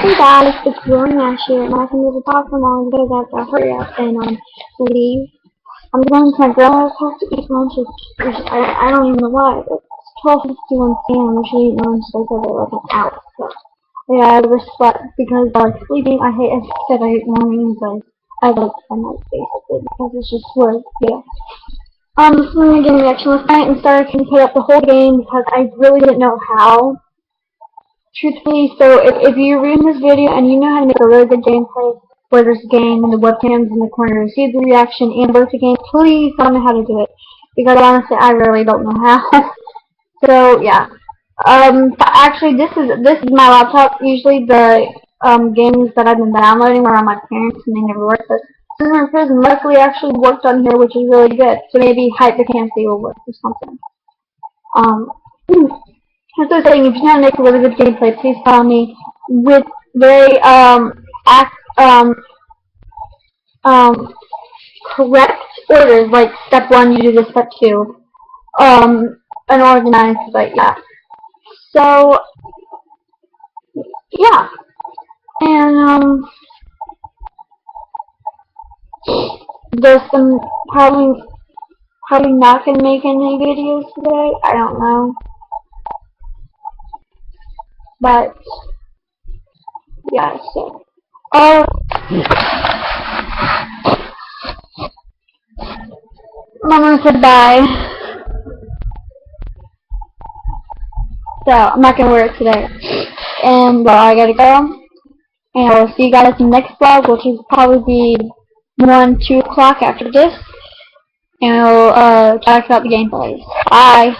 Hey guys, it's Lauren Nash here, and I can never talk for long because I have to hurry up and leave. I'm going to my grandma's house to eat lunch. I don't even know why. It's 12:51 p.m. We should eat lunch like every like an hour. So yeah, I overslept because sleeping. I said I hate mornings, but I like sunlight basically because it's just work. Yeah. This is my game reaction last night and started to put up the whole game because I really didn't know how. Truthfully, so if you're reading this video and you know how to make a really good gameplay where there's a game and the webcam's in the corner to see the reaction and both the game, please tell me how to do it. Because honestly, I really don't know how. So yeah. Actually, this is my laptop. Usually the games that I've been downloading were on my parents and they never worked. But Prisoner in Prison luckily actually worked on here, which is really good. So maybe Hype the Campsite will work or something. Um. As I was saying, if you want to make a really good gameplay, please follow me with very correct orders. Like step one, you do this. Step two, unorganized. But yeah. So yeah, and there's some probably not gonna make any videos today. I don't know, but yeah. So Mama said bye. So I'm not gonna wear it today. And well, I gotta go. And I will see you guys in the next vlog, which will probably be 2 o'clock after this. And I'll talk about the gameplays. Bye.